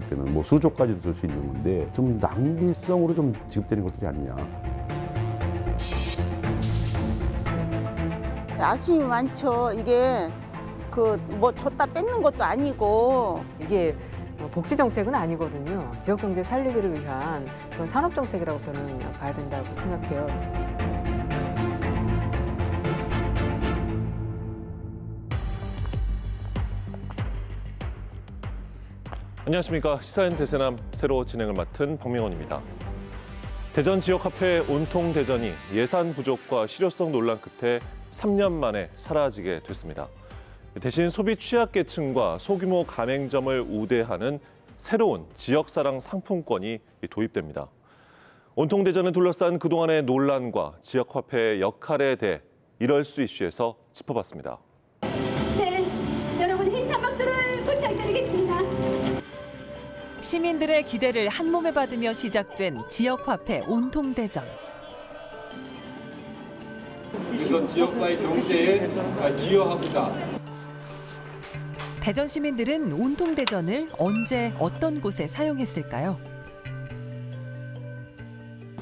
때는 뭐 수조까지도 들 수 있는 건데 좀 낭비성으로 좀 지급되는 것들이 아니냐. 아쉬움이 많죠. 이게 뭐 줬다 뺏는 것도 아니고 이게 복지 정책은 아니거든요. 지역 경제 살리기를 위한 그런 산업 정책이라고 저는 봐야 된다고 생각해요. 안녕하십니까. 시사인 대세남 새로 진행을 맡은 박명원입니다. 대전 지역화폐 온통대전이 예산 부족과 실효성 논란 끝에 3년 만에 사라지게 됐습니다. 대신 소비 취약계층과 소규모 가맹점을 우대하는 새로운 지역사랑 상품권이 도입됩니다. 온통대전을 둘러싼 그동안의 논란과 지역화폐의 역할에 대해 이럴수 이슈에서 짚어봤습니다. 네, 여러분 힘찬 박수를 부탁드리겠습니다. 시민들의 기대를 한몸에 받으며 시작된 지역화폐 온통대전. 그래서 지역사회 경제에 기여하고자. 대전 시민들은 온통대전을 언제 어떤 곳에 사용했을까요?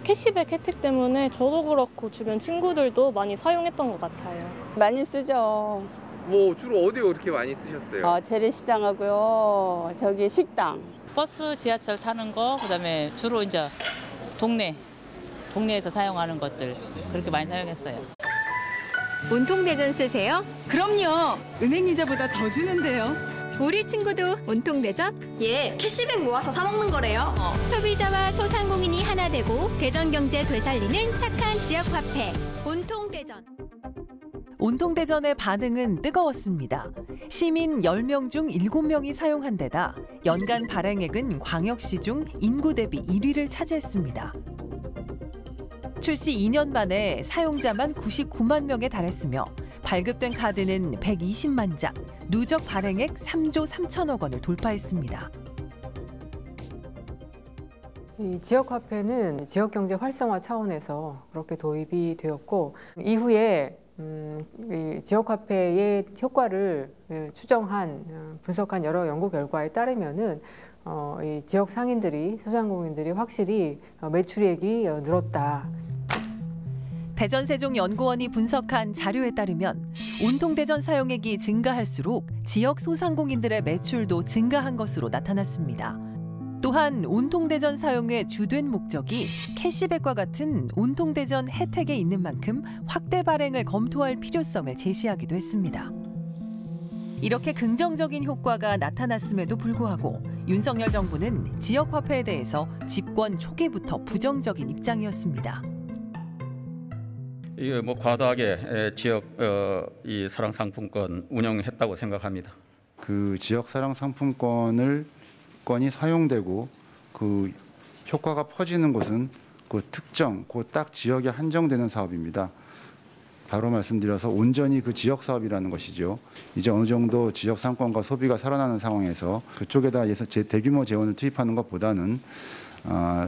캐시백 혜택 때문에 저도 그렇고 주변 친구들도 많이 사용했던 것 같아요. 많이 쓰죠. 뭐 주로 어디에 그렇게 많이 쓰셨어요? 재래시장하고요. 저기 식당. 버스, 지하철 타는 거, 그다음에 주로 이제 동네에서 사용하는 것들 그렇게 많이 사용했어요. 온통대전 쓰세요? 그럼요. 은행 이자보다 더 주는데요. 우리 친구도 온통대전? 예, 캐시백 모아서 사 먹는 거래요. 소비자와 소상공인이 하나 되고 대전 경제 되살리는 착한 지역화폐 온통대전. 온통대전의 반응은 뜨거웠습니다. 시민 10명 중 7명이 사용한 데다 연간 발행액은 광역시 중 인구 대비 1위를 차지했습니다. 출시 2년 만에 사용자만 99만 명에 달했으며 발급된 카드는 120만 장, 누적 발행액 3조 3천억 원을 돌파했습니다. 이 지역화폐는 지역경제 활성화 차원에서 그렇게 도입이 되었고 이후에 이 지역화폐의 효과를 추정한 분석한 여러 연구 결과에 따르면은 이 지역 상인들이 소상공인들이 확실히 매출액이 늘었다. 대전세종연구원이 분석한 자료에 따르면 온통대전 사용액이 증가할수록 지역 소상공인들의 매출도 증가한 것으로 나타났습니다. 또한 온통대전 사용의 주된 목적이 캐시백과 같은 온통대전 혜택에 있는 만큼 확대 발행을 검토할 필요성을 제시하기도 했습니다. 이렇게 긍정적인 효과가 나타났음에도 불구하고 윤석열 정부는 지역화폐에 대해서 집권 초기부터 부정적인 입장이었습니다. 이게 뭐 과도하게 지역 이 사랑 상품권 운영했다고 생각합니다. 그 지역 사랑 상품권이 사용되고 그 효과가 퍼지는 곳은 그 특정 그 딱 지역에 한정되는 사업입니다. 바로 말씀드려서 온전히 그 지역 사업이라는 것이죠. 이제 어느 정도 지역 상권과 소비가 살아나는 상황에서 그쪽에다 대규모 재원을 투입하는 것보다는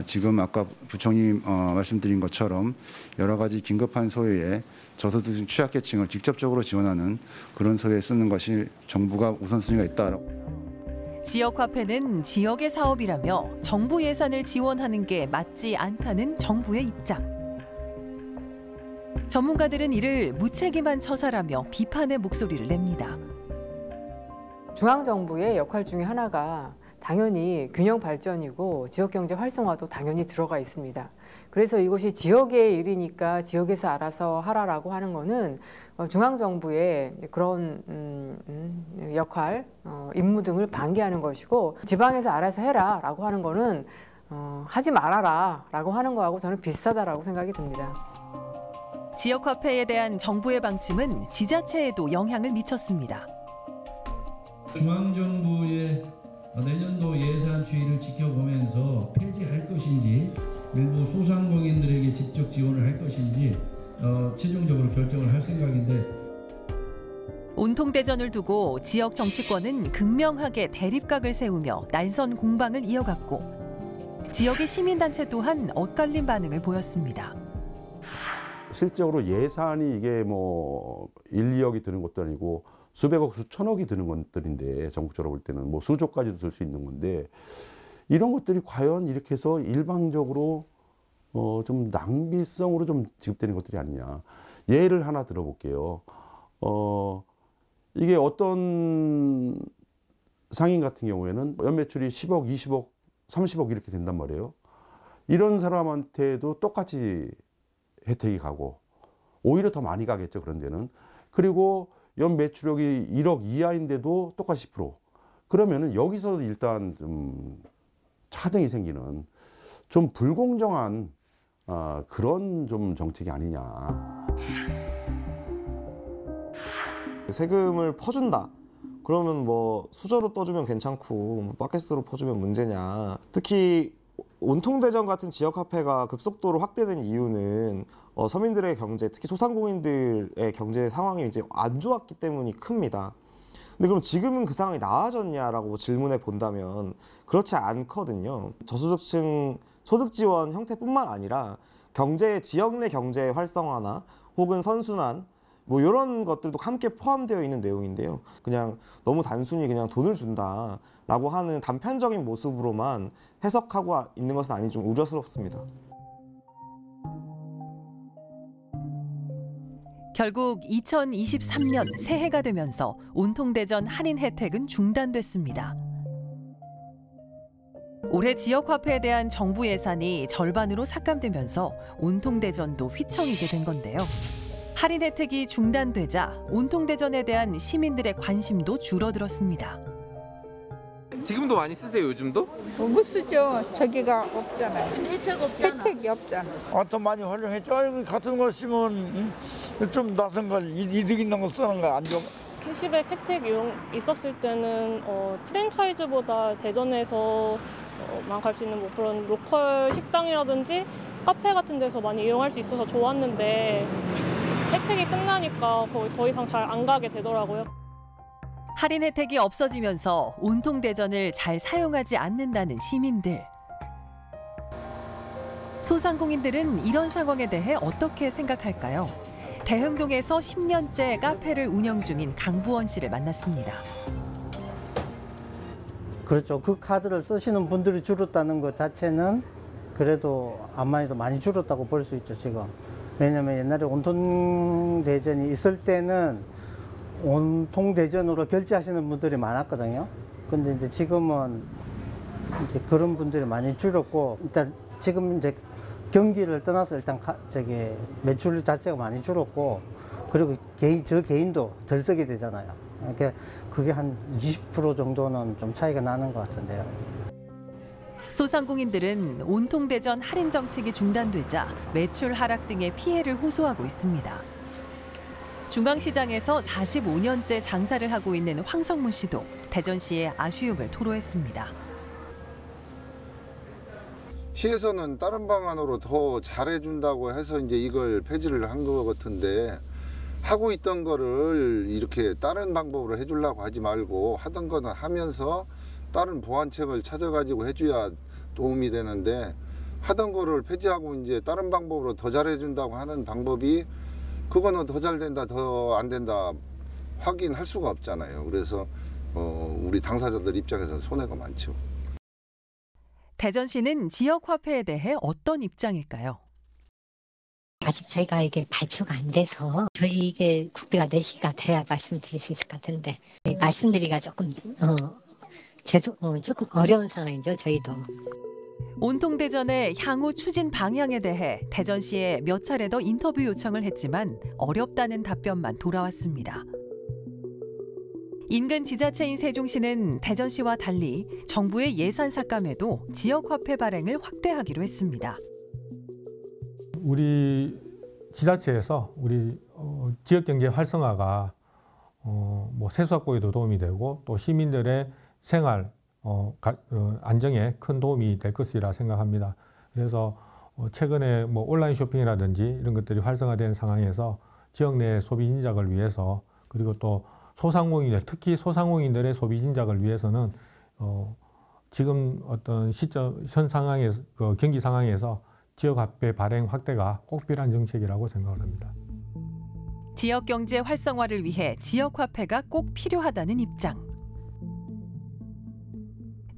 지금 아까 부총리 말씀드린 것처럼 여러 가지 긴급한 소요에 저소득 취약계층을 직접적으로 지원하는 그런 소요에 쓰는 것이 정부가 우선순위가 있다라고. 지역화폐는 지역의 사업이라며 정부 예산을 지원하는 게 맞지 않다는 정부의 입장. 전문가들은 이를 무책임한 처사라며 비판의 목소리를 냅니다. 중앙정부의 역할 중에 하나가 당연히 균형 발전이고 지역경제 활성화도 당연히 들어가 있습니다. 그래서 이것이 지역의 일이니까 지역에서 알아서 하라라고 하는 거는 중앙정부의 그런 역할, 임무 등을 방기하는 것이고 지방에서 알아서 해라라고 하는 거는 하지 말아라라고 하는 거하고 저는 비슷하다라고 생각이 듭니다. 지역화폐에 대한 정부의 방침은 지자체에도 영향을 미쳤습니다. 중앙정부의 내년도 예산 추이를 지켜보면서 폐지할 것인지 일부 소상공인들에게 직접 지원을 할 것인지 최종적으로 결정을 할 생각인데 온통대전을 두고 지역 정치권은 극명하게 대립각을 세우며 날선 공방을 이어갔고 지역의 시민단체 또한 엇갈린 반응을 보였습니다. 실적으로 예산이 이게 뭐 1, 2억이 드는 것도 아니고 수백억, 수천억이 드는 것들인데 전국적으로 볼 때는 뭐 수조까지도 들 수 있는 건데 이런 것들이 과연 이렇게 해서 일방적으로 좀 낭비성으로 좀 지급되는 것들이 아니냐. 예를 하나 들어볼게요. 이게 어떤 상인 같은 경우에는 연매출이 10억, 20억, 30억 이렇게 된단 말이에요. 이런 사람한테도 똑같이 혜택이 가고 오히려 더 많이 가겠죠. 그런 데는. 그리고 연매출액이 1억 이하인데도 똑같이 10%. 그러면은 여기서 일단 좀 차등이 생기는 좀 불공정한 그런 좀 정책이 아니냐. 세금을 퍼준다. 그러면 뭐 수저로 떠주면 괜찮고 바켓으로 퍼주면 문제냐. 특히 온통대전 같은 지역화폐가 급속도로 확대된 이유는 서민들의 경제, 특히 소상공인들의 경제 상황이 이제 안 좋았기 때문이 큽니다. 근데 그럼 지금은 그 상황이 나아졌냐라고 질문해 본다면 그렇지 않거든요. 저소득층 소득 지원 형태뿐만 아니라 지역 내 경제 활성화나 혹은 선순환 뭐 이런 것들도 함께 포함되어 있는 내용인데요. 그냥 너무 단순히 그냥 돈을 준다라고 하는 단편적인 모습으로만 해석하고 있는 것은 아닌지 좀 우려스럽습니다. 결국 2023년 새해가 되면서 온통대전 할인 혜택은 중단됐습니다. 올해 지역화폐에 대한 정부 예산이 절반으로 삭감되면서 온통대전도 휘청이게 된 건데요. 할인 혜택이 중단되자 온통대전에 대한 시민들의 관심도 줄어들었습니다. 지금도 많이 쓰세요, 요즘도? 못 쓰죠. 저기가 없잖아요. 혜택이 없잖아요. 더 많이 활용했죠. 같은 거 쓰면 좀 낯선 걸 이득 있는 거 쓰는 거 안 좋아. 캐시백 혜택 있었을 때는 프랜차이즈보다 대전에서만 갈 수 있는 뭐 그런 로컬 식당이라든지 카페 같은 데서 많이 이용할 수 있어서 좋았는데 혜택이 끝나니까 거의 더 이상 잘 안 가게 되더라고요. 할인 혜택이 없어지면서 온통대전을 잘 사용하지 않는다는 시민들. 소상공인들은 이런 상황에 대해 어떻게 생각할까요? 대흥동에서 10년째 카페를 운영 중인 강부원 씨를 만났습니다. 그렇죠. 그 카드를 쓰시는 분들이 줄었다는 것 자체는 그래도 아마도 많이 줄었다고 볼 수 있죠, 지금. 왜냐면 옛날에 온통대전이 있을 때는 온통대전으로 결제하시는 분들이 많았거든요. 근데 이제 지금은 이제 그런 분들이 많이 줄었고, 일단 지금 이제 경기를 떠나서 일단 매출 자체가 많이 줄었고, 그리고 저 개인도 덜 쓰게 되잖아요. 그러니까 그게 한 20% 정도는 좀 차이가 나는 것 같은데요. 소상공인들은 온통대전 할인 정책이 중단되자 매출 하락 등의 피해를 호소하고 있습니다. 중앙시장에서 45년째 장사를 하고 있는 황성문 씨도 대전시의 아쉬움을 토로했습니다. 시에서는 다른 방안으로 더 잘해준다고 해서 이제 이걸 폐지를 한 것 같은데, 하고 있던 거를 이렇게 다른 방법으로 해주려고 하지 말고 하던 거는 하면서 다른 보완책을 찾아가지고 해줘야 도움이 되는데, 하던 거를 폐지하고 이제 다른 방법으로 더 잘해준다고 하는 방법이 그거는 더 잘 된다, 더 안 된다 확인할 수가 없잖아요. 그래서 우리 당사자들 입장에서는 손해가 많죠. 대전시는 지역화폐에 대해 어떤 입장일까요? 아직 저희가 이게 발표가 안 돼서 저희 이게 국비가 4시가 돼야 말씀드릴 수 있을 것 같은데, 말씀드리기가 조금 조금 어려운 상황이죠, 저희도. 온통대전의 향후 추진 방향에 대해 대전시에 몇 차례 더 인터뷰 요청을 했지만 어렵다는 답변만 돌아왔습니다. 인근 지자체인 세종시는 대전시와 달리 정부의 예산 삭감에도 지역화폐 발행을 확대하기로 했습니다. 우리 지자체에서 우리 지역경제 활성화가 뭐 세수 확보에도 도움이 되고 또 시민들의 생활 안정에 큰 도움이 될 것이라 생각합니다. 그래서 최근에 뭐 온라인 쇼핑이라든지 이런 것들이 활성화된 상황에서 지역 내 소비 진작을 위해서, 그리고 또 소상공인들, 특히 소상공인들의 소비 진작을 위해서는 지금 어떤 현 상황에서 경기 상황에서 지역화폐 발행 확대가 꼭 필요한 정책이라고 생각을 합니다. 지역 경제 활성화를 위해 지역화폐가 꼭 필요하다는 입장.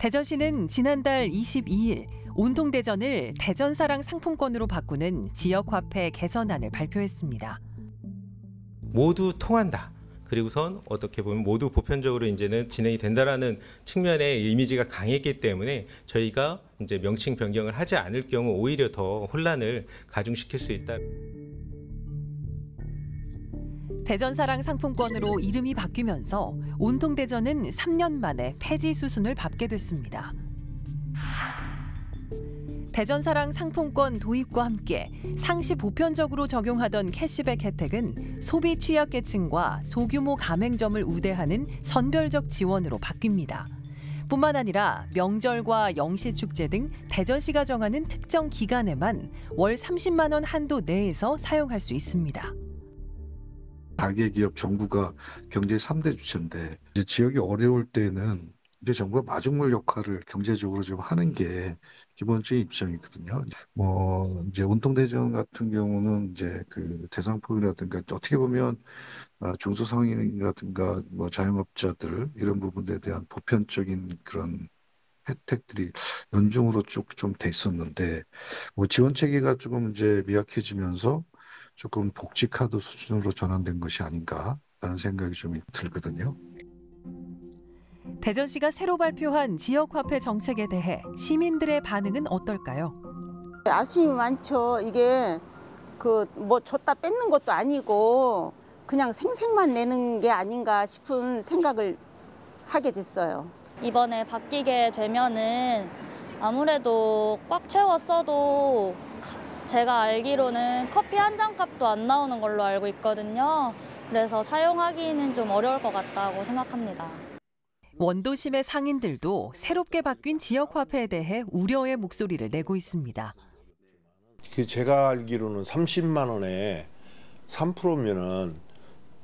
대전시는 지난달 22일 온통대전을 대전사랑 상품권으로 바꾸는 지역화폐 개선안을 발표했습니다. 모두 통한다. 그리고선 어떻게 보면 모두 보편적으로 이제는 진행이 된다라는 측면의 이미지가 강했기 때문에 저희가 이제 명칭 변경을 하지 않을 경우 오히려 더 혼란을 가중시킬 수 있다. 대전사랑 상품권으로 이름이 바뀌면서 온통대전은 3년 만에 폐지 수순을 밟게 됐습니다. 대전사랑 상품권 도입과 함께 상시 보편적으로 적용하던 캐시백 혜택은 소비 취약계층과 소규모 가맹점을 우대하는 선별적 지원으로 바뀝니다. 뿐만 아니라 명절과 영시축제 등 대전시가 정하는 특정 기간에만 월 30만 원 한도 내에서 사용할 수 있습니다. 가계기업 정부가 경제 3대 주체인데 이제 지역이 어려울 때는 이제 정부가 마중물 역할을 경제적으로 좀 하는 게 기본적인 입장이거든요. 이제 온통대전 같은 경우는 이제 그 대상포이라든가 어떻게 보면 중소상인이라든가 자영업자들 이런 부분에 대한 보편적인 그런 혜택들이 연중으로 쭉 좀 돼 있었는데 지원 체계가 조금 이제 미약해지면서 조금 복지 카드 수준으로 전환된 것이 아닌가라는 생각이 좀 들거든요. 대전시가 새로 발표한 지역화폐 정책에 대해 시민들의 반응은 어떨까요? 아쉬움이 많죠. 이게 줬다 뺏는 것도 아니고 그냥 생색만 내는 게 아닌가 싶은 생각을 하게 됐어요. 이번에 바뀌게 되면은 아무래도 꽉 채웠어도 제가 알기로는 커피 한 잔 값도 안 나오는 걸로 알고 있거든요. 그래서 사용하기는 좀 어려울 것 같다고 생각합니다. 원도심의 상인들도 새롭게 바뀐 지역화폐에 대해 우려의 목소리를 내고 있습니다. 제가 알기로는 30만 원에 3%면은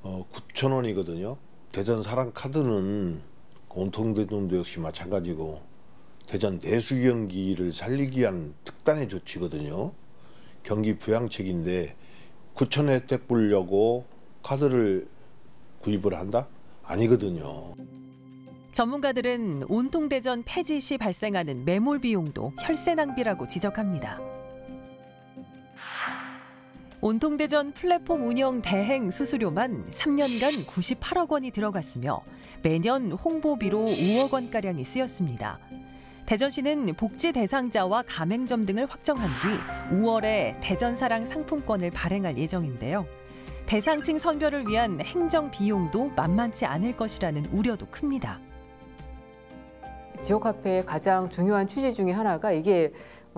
9,000원이거든요. 대전 사랑 카드는 온통대전도 역시 마찬가지고 대전 내수 경기를 살리기 위한 특단의 조치거든요. 경기 부양책인데 9,000원 혜택 보려고 카드를 구입을 한다? 아니거든요. 전문가들은 온통대전 폐지 시 발생하는 매몰 비용도 혈세 낭비라고 지적합니다. 온통대전 플랫폼 운영 대행 수수료만 3년간 98억 원이 들어갔으며 매년 홍보비로 5억 원가량이 쓰였습니다. 대전시는 복지 대상자와 가맹점 등을 확정한 뒤 5월에 대전사랑 상품권을 발행할 예정인데요. 대상층 선별을 위한 행정 비용도 만만치 않을 것이라는 우려도 큽니다. 지역화폐의 가장 중요한 취지 중에 하나가 이게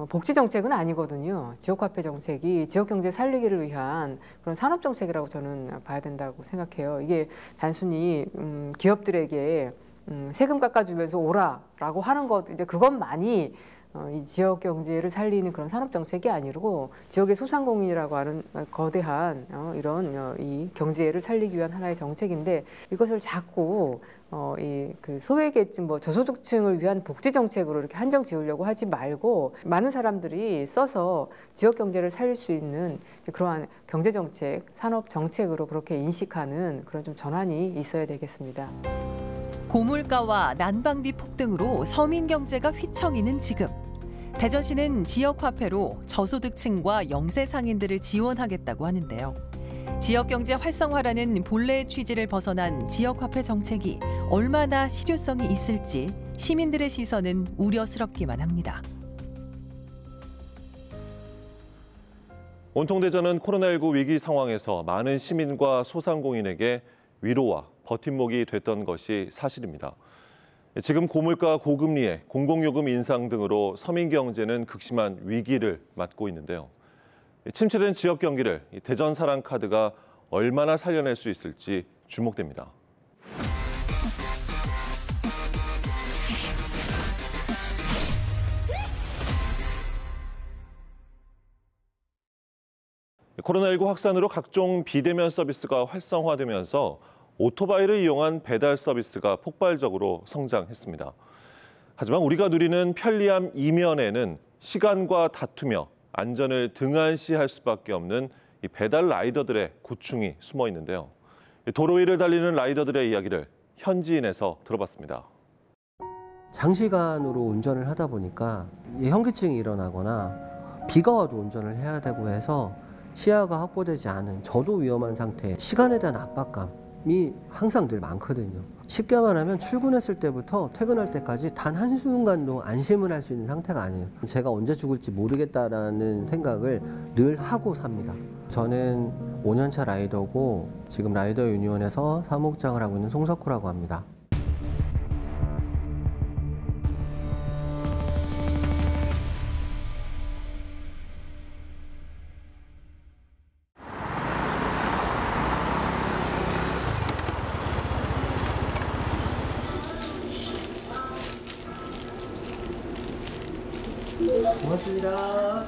복지 정책은 아니거든요. 지역화폐 정책이 지역경제 살리기를 위한 그런 산업정책이라고 저는 봐야 된다고 생각해요. 이게 단순히 기업들에게 세금 깎아주면서 오라라고 하는 것, 이제 그것만이 이 지역 경제를 살리는 그런 산업 정책이 아니고 지역의 소상공인이라고 하는 거대한 이런 이 경제를 살리기 위한 하나의 정책인데 이것을 자꾸 이 그 소외계층, 저소득층을 위한 복지 정책으로 이렇게 한정 지으려고 하지 말고 많은 사람들이 써서 지역 경제를 살릴 수 있는 그러한 경제 정책, 산업 정책으로 그렇게 인식하는 그런 좀 전환이 있어야 되겠습니다. 고물가와 난방비 폭등으로 서민 경제가 휘청이는 지금 대전시는 지역화폐로 저소득층과 영세 상인들을 지원하겠다고 하는데요. 지역경제 활성화라는 본래의 취지를 벗어난 지역화폐 정책이 얼마나 실효성이 있을지 시민들의 시선은 우려스럽기만 합니다. 온통대전은 코로나19 위기 상황에서 많은 시민과 소상공인에게 위로와 버팀목이 됐던 것이 사실입니다. 지금 고물가, 고금리에 공공요금 인상 등으로 서민 경제는 극심한 위기를 맞고 있는데요. 침체된 지역 경기를 대전 사랑 카드가 얼마나 살려낼 수 있을지 주목됩니다. 코로나19 확산으로 각종 비대면 서비스가 활성화되면서 오토바이를 이용한 배달 서비스가 폭발적으로 성장했습니다. 하지만 우리가 누리는 편리함 이면에는 시간과 다투며 안전을 등한시할 수밖에 없는 이 배달 라이더들의 고충이 숨어 있는데요. 도로 위를 달리는 라이더들의 이야기를 현지인에서 들어봤습니다. 장시간으로 운전을 하다 보니까 현기증이 일어나거나 비가 와도 운전을 해야 되고 해서 시야가 확보되지 않은 저도 위험한 상태, 시간에 대한 압박감이 항상 늘 많거든요. 쉽게 말하면 출근했을 때부터 퇴근할 때까지 단 한순간도 안심을 할 수 있는 상태가 아니에요. 제가 언제 죽을지 모르겠다라는 생각을 늘 하고 삽니다. 저는 5년차 라이더고 지금 라이더 유니온에서 사무국장을 하고 있는 송석호라고 합니다. 고맙습니다.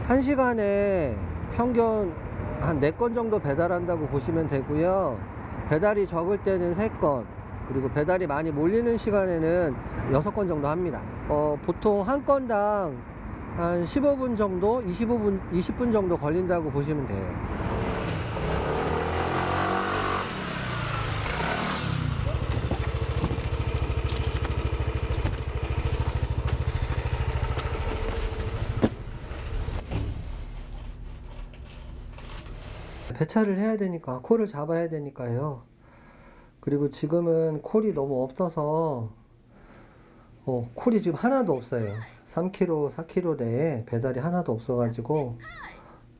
1시간에 평균 한 4건 정도 배달한다고 보시면 되고요. 배달이 적을 때는 3건, 그리고 배달이 많이 몰리는 시간에는 6건 정도 합니다. 보통 한 건당 한 15분 정도, 20분 정도 걸린다고 보시면 돼요. 배차를 해야 되니까 콜을 잡아야 되니까요. 그리고 지금은 콜이 너무 없어서 콜이 지금 하나도 없어요. 3kg, 4kg 내에 배달이 하나도 없어가지고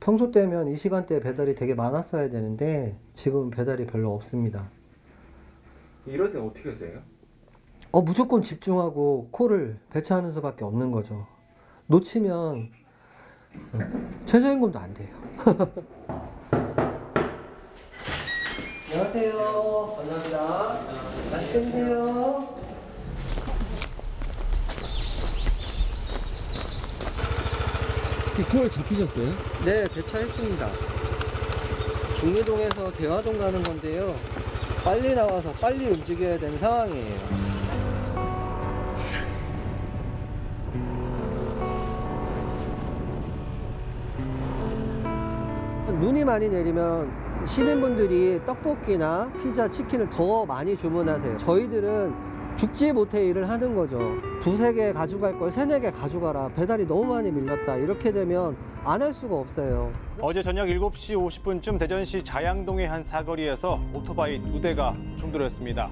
평소 때면 이 시간대에 배달이 되게 많았어야 되는데 지금은 배달이 별로 없습니다. 이럴 땐 어떻게 하세요? 무조건 집중하고 콜을 배차하는 수밖에 없는 거죠. 놓치면 최저임금도 안 돼요. 안녕하세요. 감사합니다. 맛있게 드세요. 콜 잡히셨어요? 네, 배차했습니다. 중리동에서 대화동 가는 건데요. 빨리 나와서 빨리 움직여야 되는 상황이에요. 눈이 많이 내리면 시민분들이 떡볶이나 피자, 치킨을 더 많이 주문하세요. 저희들은 죽지 못해 일을 하는 거죠. 2-3개 가져갈 걸 3-4개 가져가라. 배달이 너무 많이 밀렸다. 이렇게 되면 안 할 수가 없어요. 어제 저녁 7시 50분쯤 대전시 자양동의 한 사거리에서 오토바이 2대가 충돌했습니다.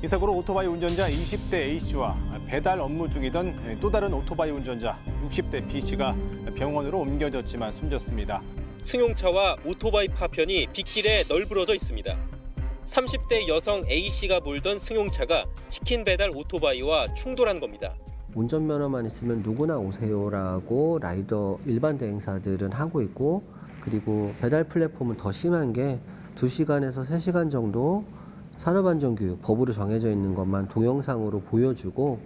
이 사고로 오토바이 운전자 20대 A씨와 배달 업무 중이던 또 다른 오토바이 운전자 60대 B씨가 병원으로 옮겨졌지만 숨졌습니다. 승용차와 오토바이 파편이 빗길에 널브러져 있습니다. 30대 여성 A씨가 몰던 승용차가 치킨 배달 오토바이와 충돌한 겁니다. 운전면허만 있으면 누구나 오세요라고 라이더 일반 대행사들은 하고 있고, 그리고 배달 플랫폼은 더 심한 게 2시간에서 3시간 정도 산업안전교육 법으로 정해져 있는 것만 동영상으로 보여주고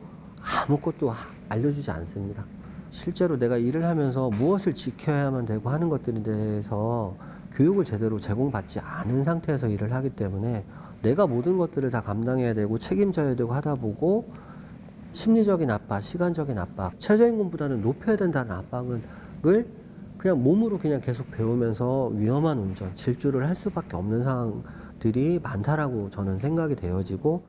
아무것도 알려주지 않습니다. 실제로 내가 일을 하면서 무엇을 지켜야만 되고 하는 것들에 대해서 교육을 제대로 제공받지 않은 상태에서 일을 하기 때문에 내가 모든 것들을 다 감당해야 되고 책임져야 되고 하다 보고 심리적인 압박, 시간적인 압박, 최저임금보다는 높여야 된다는 압박을 그냥 몸으로 그냥 계속 배우면서 위험한 운전, 질주를 할 수밖에 없는 상황들이 많다라고 저는 생각이 되어지고,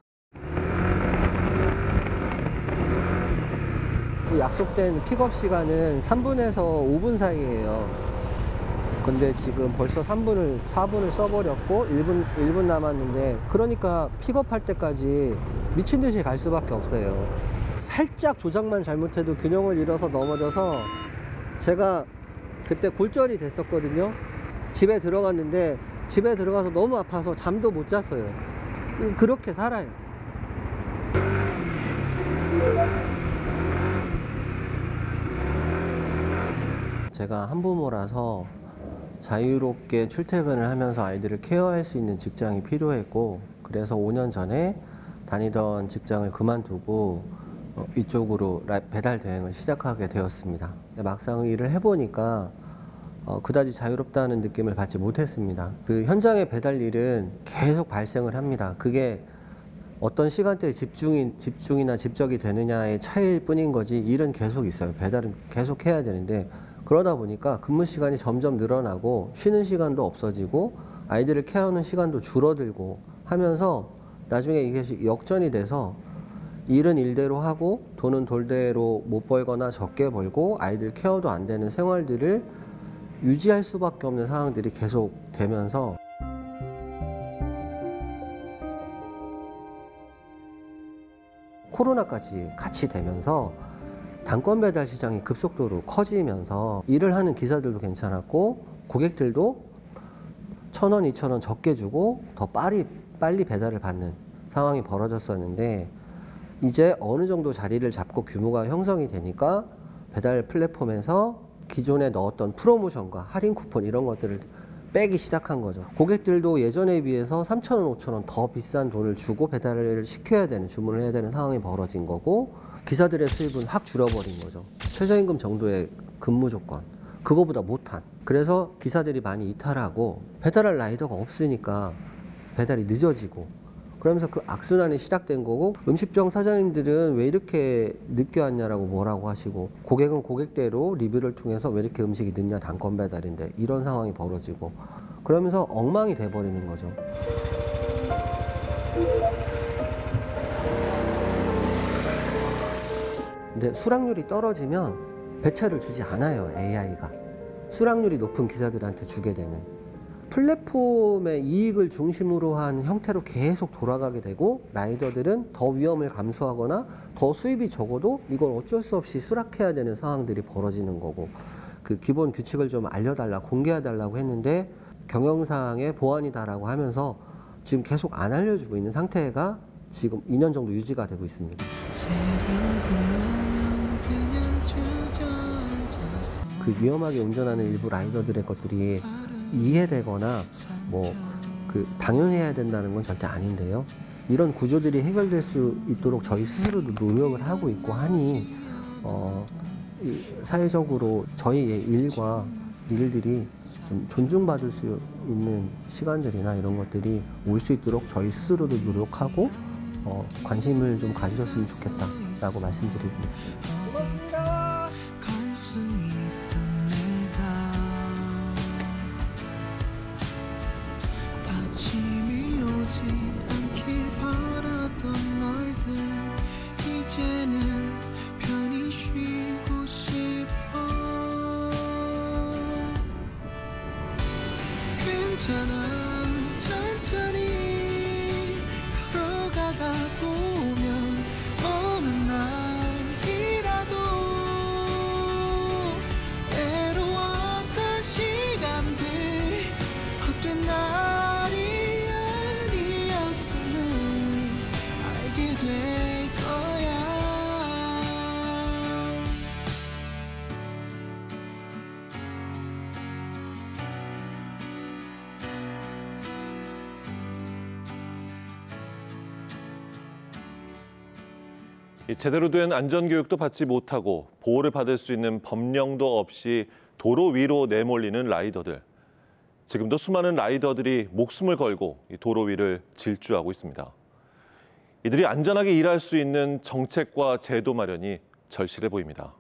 약속된 픽업 시간은 3분에서 5분 사이예요. 근데 지금 벌써 4분을 써버렸고 1분 남았는데, 그러니까 픽업할 때까지 미친 듯이 갈 수밖에 없어요. 살짝 조작만 잘못해도 균형을 잃어서 넘어져서 제가 그때 골절이 됐었거든요. 집에 들어갔는데 집에 들어가서 너무 아파서 잠도 못 잤어요. 그렇게 살아요. 제가 한부모라서 자유롭게 출퇴근을 하면서 아이들을 케어할 수 있는 직장이 필요했고, 그래서 5년 전에 다니던 직장을 그만두고 이쪽으로 배달 대행을 시작하게 되었습니다. 막상 일을 해보니까 그다지 자유롭다는 느낌을 받지 못했습니다. 그 현장의 배달 일은 계속 발생을 합니다. 그게 어떤 시간대에 집중이나 집적이 되느냐의 차이일 뿐인 거지 일은 계속 있어요. 배달은 계속 해야 되는데, 그러다 보니까 근무 시간이 점점 늘어나고 쉬는 시간도 없어지고 아이들을 케어하는 시간도 줄어들고 하면서 나중에 이게 역전이 돼서 일은 일대로 하고 돈은 돌대로 못 벌거나 적게 벌고 아이들 케어도 안 되는 생활들을 유지할 수밖에 없는 상황들이 계속 되면서 코로나까지 같이 되면서 단건 배달 시장이 급속도로 커지면서 일을 하는 기사들도 괜찮았고 고객들도 1,000원, 2,000원 적게 주고 더 빨리 배달을 받는 상황이 벌어졌었는데 이제 어느 정도 자리를 잡고 규모가 형성이 되니까 배달 플랫폼에서 기존에 넣었던 프로모션과 할인 쿠폰 이런 것들을 빼기 시작한 거죠. 고객들도 예전에 비해서 3,000원, 5,000원 더 비싼 돈을 주고 배달을 시켜야 되는, 주문을 해야 되는 상황이 벌어진 거고 기사들의 수입은 확 줄어버린 거죠. 최저임금 정도의 근무 조건, 그거보다 못한. 그래서 기사들이 많이 이탈하고 배달할 라이더가 없으니까 배달이 늦어지고 그러면서 그 악순환이 시작된 거고 음식점 사장님들은 왜 이렇게 늦게 왔냐라고 뭐라고 하시고 고객은 고객대로 리뷰를 통해서 왜 이렇게 음식이 늦냐 단건 배달인데 이런 상황이 벌어지고 그러면서 엉망이 돼버리는 거죠. 근데 수락률이 떨어지면 배차를 주지 않아요, AI가. 수락률이 높은 기사들한테 주게 되는. 플랫폼의 이익을 중심으로 한 형태로 계속 돌아가게 되고 라이더들은 더 위험을 감수하거나 더 수입이 적어도 이걸 어쩔 수 없이 수락해야 되는 상황들이 벌어지는 거고 그 기본 규칙을 좀 알려달라, 공개해달라고 했는데 경영상의 보완이다라고 하면서 지금 계속 안 알려주고 있는 상태가 지금 2년 정도 유지가 되고 있습니다. 그 위험하게 운전하는 일부 라이더들의 것들이 이해되거나 뭐 그 당연히 해야 된다는 건 절대 아닌데요. 이런 구조들이 해결될 수 있도록 저희 스스로도 노력을 하고 있고 하니 사회적으로 저희의 일과 일들이 좀 존중받을 수 있는 시간들이나 이런 것들이 올 수 있도록 저희 스스로도 노력하고 관심을 좀 가지셨으면 좋겠다라고 말씀드립니다. 아침이 오지 않길 바라던 날들 이제는 편히 쉬고 싶어 괜찮아 천천히 걸어가다 보면 어느 날이라도 애로웠던 시간들 헛된 날이 아니었음을 알게 될 거야. 제대로 된 안전교육도 받지 못하고 보호를 받을 수 있는 법령도 없이 도로 위로 내몰리는 라이더들. 지금도 수많은 라이더들이 목숨을 걸고 도로 위를 질주하고 있습니다. 이들이 안전하게 일할 수 있는 정책과 제도 마련이 절실해 보입니다.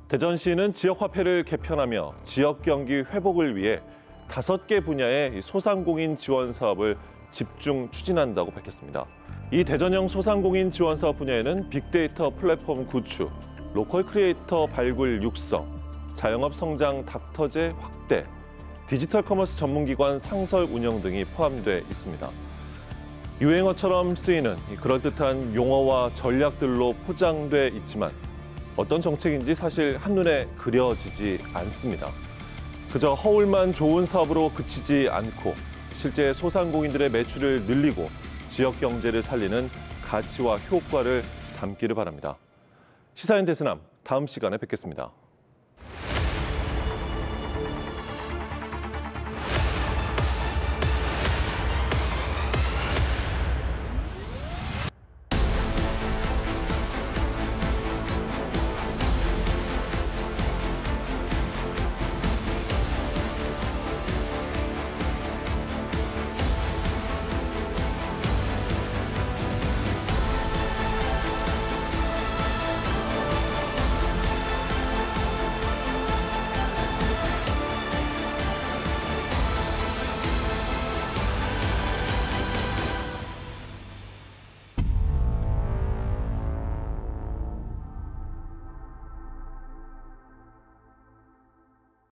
대전시는 지역화폐를 개편하며 지역 경기 회복을 위해 5개 분야의 소상공인 지원 사업을 집중 추진한다고 밝혔습니다. 이 대전형 소상공인 지원 사업 분야에는 빅데이터 플랫폼 구축, 로컬 크리에이터 발굴 육성, 자영업 성장 닥터제 확대, 디지털 커머스 전문기관 상설 운영 등이 포함돼 있습니다. 유행어처럼 쓰이는 그럴듯한 용어와 전략들로 포장돼 있지만 어떤 정책인지 사실 한눈에 그려지지 않습니다. 그저 허울만 좋은 사업으로 그치지 않고 실제 소상공인들의 매출을 늘리고 지역 경제를 살리는 가치와 효과를 담기를 바랍니다. 시사인 대세남 다음 시간에 뵙겠습니다.